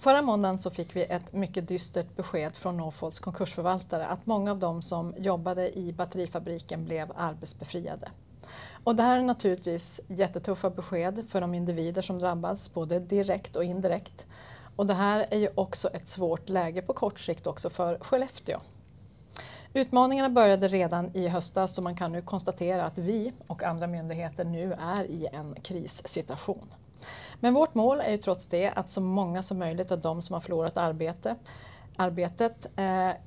Förra måndagen så fick vi ett mycket dystert besked från Northvolts konkursförvaltare att många av dem som jobbade i batterifabriken blev arbetsbefriade. Och det här är naturligtvis jättetuffa besked för de individer som drabbas, både direkt och indirekt. Och det här är ju också ett svårt läge på kort sikt också för Skellefteå. Utmaningarna började redan i höstas och man kan nu konstatera att vi och andra myndigheter nu är i en krissituation. Men vårt mål är ju trots det att så många som möjligt av de som har förlorat arbetet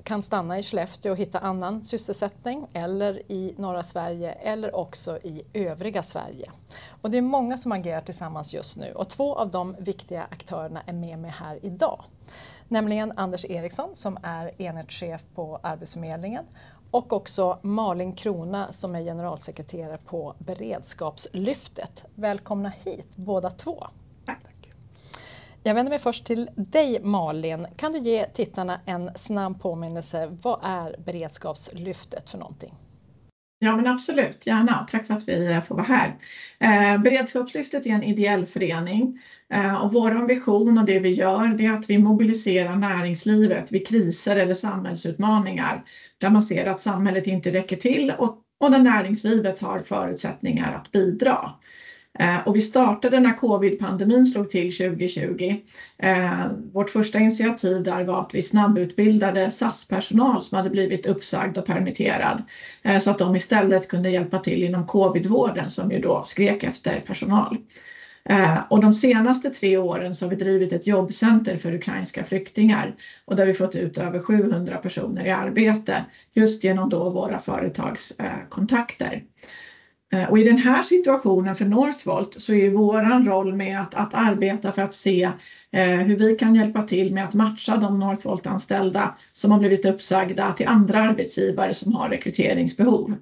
kan stanna i Skellefteå och hitta annan sysselsättning eller i norra Sverige eller också i övriga Sverige. Och det är många som agerar tillsammans just nu och 2 av de viktiga aktörerna är med mig här idag. Nämligen Anders Eriksson som är enhetschef på Arbetsförmedlingen och också Malin Krona som är generalsekreterare på Beredskapslyftet. Välkomna hit båda 2. Tack. Jag vänder mig först till dig Malin. Kan du ge tittarna en snabb påminnelse? Vad är Beredskapslyftet för någonting? Ja men absolut, gärna. Tack för att vi får vara här. Beredskapslyftet är en ideell förening och vår ambition och det vi gör det är att vi mobiliserar näringslivet vid kriser eller samhällsutmaningar där man ser att samhället inte räcker till och där näringslivet har förutsättningar att bidra. Och vi startade när covid-pandemin slog till 2020. Vårt första initiativ där var att vi snabbutbildade SAS-personal som hade blivit uppsagd och permitterad. Så att de istället kunde hjälpa till inom covid-vården som ju då skrek efter personal. Och de senaste 3 åren så har vi drivit ett jobbcenter för ukrainska flyktingar. Och där vi fått ut över 700 personer i arbete just genom då våra företagskontakter. Och i den här situationen för Northvolt så är våran roll med att arbeta för att se hur vi kan hjälpa till med att matcha de Northvolt-anställda som har blivit uppsagda till andra arbetsgivare som har rekryteringsbehov.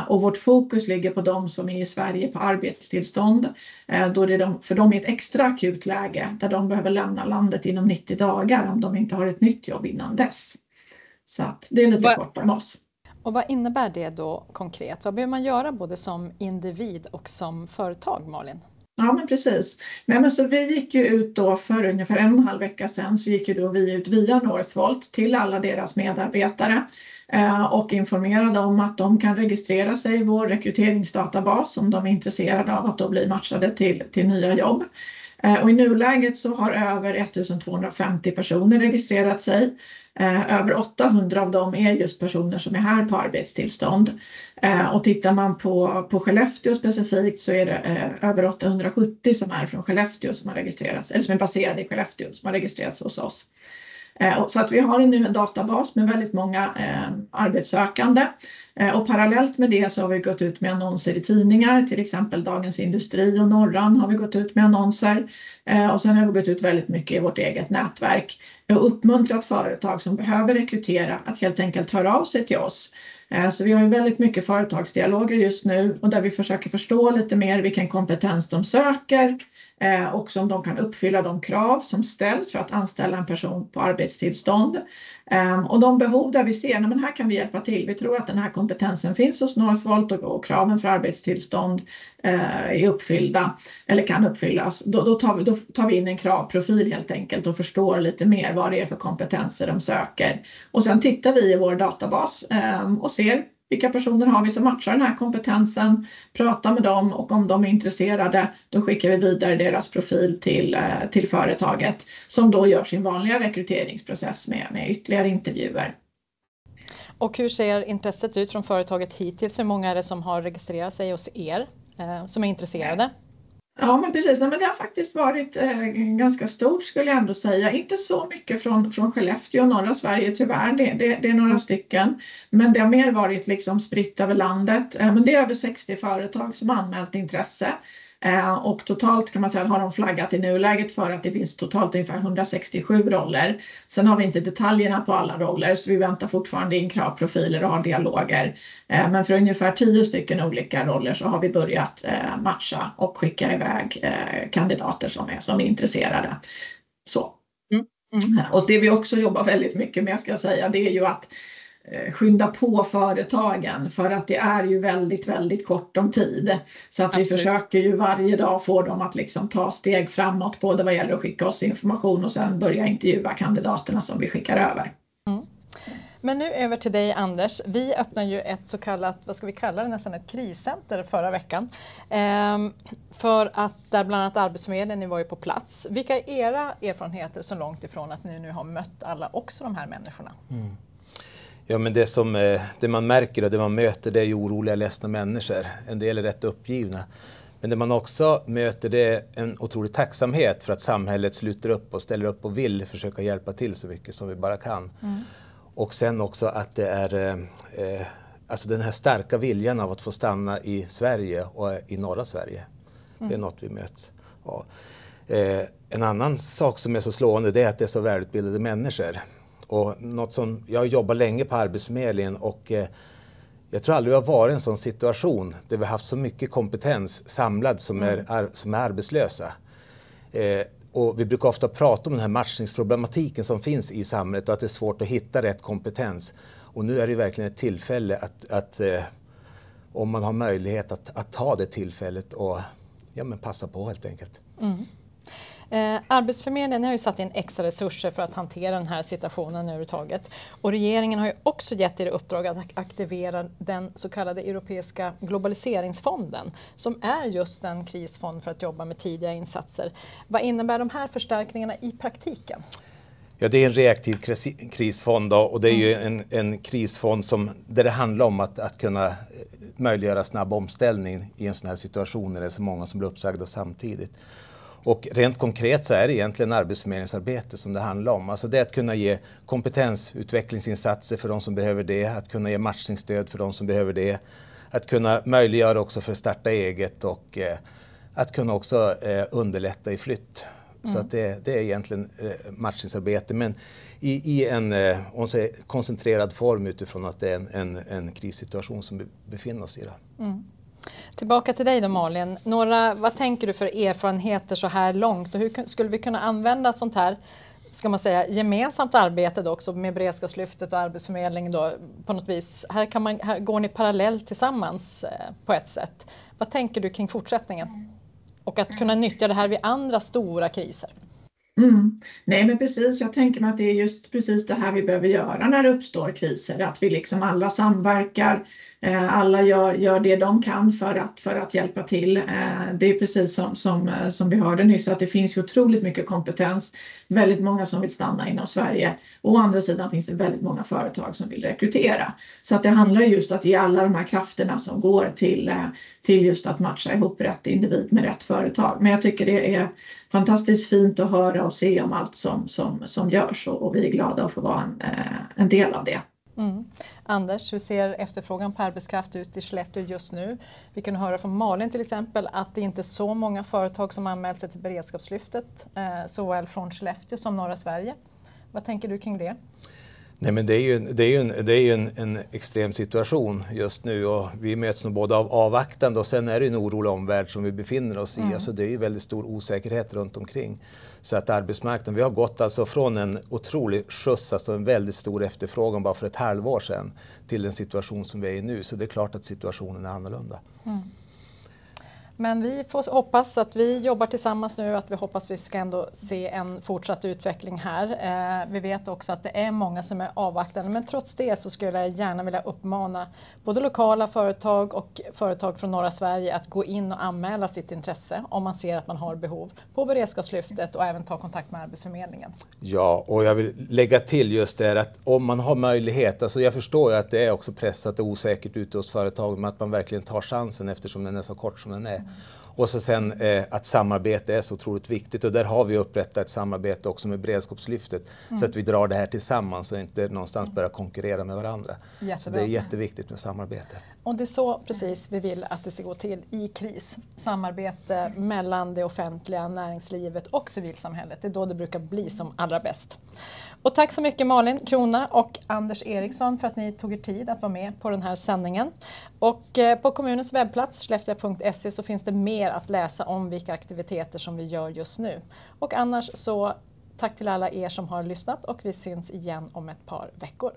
Och vårt fokus ligger på de som är i Sverige på arbetstillstånd. Då är det för dem i ett extra akut läge där de behöver lämna landet inom 90 dagar om de inte har ett nytt jobb innan dess. Så att det är lite kort om oss. Och vad innebär det då konkret? Vad behöver man göra både som individ och som företag, Malin? Ja men precis. Men så vi gick ju ut då för ungefär 1,5 vecka sedan så gick ju då vi ut via Northvolt till alla deras medarbetare och informerade om att de kan registrera sig i vår rekryteringsdatabas om de är intresserade av att då bli matchade till nya jobb. Och i nuläget så har över 1250 personer registrerat sig. Över 800 av dem är just personer som är här på arbetstillstånd. Och tittar man på Skellefteå specifikt så är det över 870 som är från Skellefteå som har registrerats, eller som är baserade i Skellefteå som har registrerats hos oss. Så att vi har nu en databas med väldigt många arbetssökande. Och parallellt med det så har vi gått ut med annonser i tidningar, till exempel Dagens Industri och Norran har vi gått ut med annonser. Och sen har vi gått ut väldigt mycket i vårt eget nätverk och uppmuntrat företag som behöver rekrytera att helt enkelt höra av sig till oss. Så vi har ju väldigt mycket företagsdialoger just nu och där vi försöker förstå lite mer vilken kompetens de söker. Och om de kan uppfylla de krav som ställs för att anställa en person på arbetstillstånd. Och de behov där vi ser, men här kan vi hjälpa till. Vi tror att den här kompetensen finns hos Northvolt och kraven för arbetstillstånd är uppfyllda eller kan uppfyllas. Då tar vi in en kravprofil helt enkelt och förstår lite mer vad det är för kompetenser de söker. Och sen tittar vi i vår databas och ser vilka personer har vi som matchar den här kompetensen, pratar med dem och om de är intresserade då skickar vi vidare deras profil till företaget som då gör sin vanliga rekryteringsprocess med ytterligare intervjuer. Och hur ser intresset ut från företaget hittills? Hur många är det som har registrerat sig hos er som är intresserade? Ja men precis, men det har faktiskt varit ganska stort skulle jag ändå säga. Inte så mycket från Skellefteå och norra Sverige tyvärr, det är några stycken. Men det har mer varit liksom spritt över landet. Men det är över 60 företag som har anmält intresse. Och totalt kan man säga har de flaggat i nuläget för att det finns totalt ungefär 167 roller. Sen har vi inte detaljerna på alla roller så vi väntar fortfarande in kravprofiler och har dialoger. Men för ungefär 10 stycken olika roller så har vi börjat matcha och skicka iväg kandidater som är intresserade. Så. Och det vi också jobbar väldigt mycket med ska jag säga det är ju att skynda på företagen, för att det är ju väldigt, väldigt kort om tid. Så att vi försöker ju varje dag få dem att liksom ta steg framåt, både vad gäller att skicka oss information och sen börja intervjua kandidaterna som vi skickar över. Men nu över till dig, Anders. Vi öppnar ju ett så kallat, vad ska vi kalla det, nästan ett kriscenter förra veckan. För att där bland annat Arbetsförmedlingen var ju på plats. Vilka är era erfarenheter så långt ifrån att ni nu har mött alla också de här människorna? Ja, men det man märker och det man möter, det är ju oroliga, ledsna människor. En del är rätt uppgivna. Men det man också möter, det är en otrolig tacksamhet för att samhället sluter upp och ställer upp och vill försöka hjälpa till så mycket som vi bara kan. Och sen också att det är alltså den här starka viljan av att få stanna i Sverige och i norra Sverige. Det är något vi möts av. En annan sak som är så slående, det är att det är så välutbildade människor. Och något som, jag har jobbat länge på Arbetsförmedlingen och jag tror aldrig vi har varit i en sån situation där vi har haft så mycket kompetens samlad som är arbetslösa. Och vi brukar ofta prata om den här matchningsproblematiken som finns i samhället och att det är svårt att hitta rätt kompetens. Och nu är det verkligen ett tillfälle att om man har möjlighet att ta det tillfället och passa på helt enkelt. Arbetsförmedlingen har ju satt in extra resurser för att hantera den här situationen överhuvudtaget. Och regeringen har ju också gett er uppdrag att aktivera den så kallade Europeiska globaliseringsfonden, som är just en krisfond för att jobba med tidiga insatser. Vad innebär de här förstärkningarna i praktiken? Ja, det är en reaktiv krisfond då, och det är ju en krisfond där det handlar om att kunna möjliggöra snabb omställning i en sån här situation när det är så många som blir uppsagda samtidigt. Och rent konkret så är det egentligen arbetsförmedlingsarbete som det handlar om. Alltså det är att kunna ge kompetensutvecklingsinsatser för de som behöver det, att kunna ge matchningsstöd för de som behöver det, att kunna möjliggöra också för att starta eget och att kunna också underlätta i flytt. Så att det är egentligen matchningsarbete, men i en koncentrerad form utifrån att det är en krissituation som vi befinner oss i. Tillbaka till dig då, Malin. Vad tänker du för erfarenheter så här långt och hur skulle vi kunna använda sånt här, ska man säga, gemensamt arbete då också med beredskapslyftet och Arbetsförmedlingen då på något vis? Här går ni parallellt tillsammans på ett sätt. Vad tänker du kring fortsättningen? Och att kunna nyttja det här vid andra stora kriser? Nej, men precis, jag tänker mig att det är just precis det här vi behöver göra när det uppstår kriser, att vi liksom alla samverkar, alla gör det de kan för att hjälpa till. Det är precis som vi hörde nyss, att det finns ju otroligt mycket kompetens, väldigt många som vill stanna inom Sverige, och å andra sidan finns det väldigt många företag som vill rekrytera. Så att det handlar just att ge alla de här krafterna som går till just att matcha ihop rätt individ med rätt företag. Men jag tycker det är fantastiskt fint att höra och se om allt som görs, och vi är glada att få vara en del av det. Anders, hur ser efterfrågan på arbetskraft ut i Skellefteå just nu? Vi kan höra från Malin till exempel att det inte är så många företag som anmält sig till beredskapslyftet, såväl från Skellefteå som norra Sverige. Vad tänker du kring det? Nej, men det är ju en extrem situation just nu, och vi möts nog både av avvaktande och sen är det en orolig omvärld som vi befinner oss i. Alltså det är ju väldigt stor osäkerhet runt omkring. Så att arbetsmarknaden, vi har gått alltså från en otrolig skjuts, alltså en väldigt stor efterfrågan bara för ett halvår sedan till den situation som vi är i nu. Så det är klart att situationen är annorlunda. Men vi får hoppas att vi jobbar tillsammans nu, att vi hoppas vi ska ändå se en fortsatt utveckling här. Vi vet också att det är många som är avvaktande, men trots det så skulle jag gärna vilja uppmana både lokala företag och företag från norra Sverige att gå in och anmäla sitt intresse om man ser att man har behov på beredskapslyftet, och även ta kontakt med Arbetsförmedlingen. Ja, och jag vill lägga till just det att om man har möjlighet, alltså jag förstår ju att det är också pressat och osäkert ute hos företagen, men att man verkligen tar chansen eftersom den är så kort som den är. Och så sen att samarbete är så otroligt viktigt, och där har vi upprättat ett samarbete också med beredskapslyftet så att vi drar det här tillsammans och inte någonstans börjar konkurrera med varandra. Jättebra. Så det är jätteviktigt med samarbete. Och det är så precis vi vill att det ska gå till i kris. Samarbete mellan det offentliga, näringslivet och civilsamhället. Det är då det brukar bli som allra bäst. Och tack så mycket Malin Krona och Anders Eriksson för att ni tog er tid att vara med på den här sändningen. Och på kommunens webbplats skellefteå.se så finns det mer att läsa om vilka aktiviteter som vi gör just nu. Och annars så tack till alla er som har lyssnat, och vi syns igen om ett par veckor.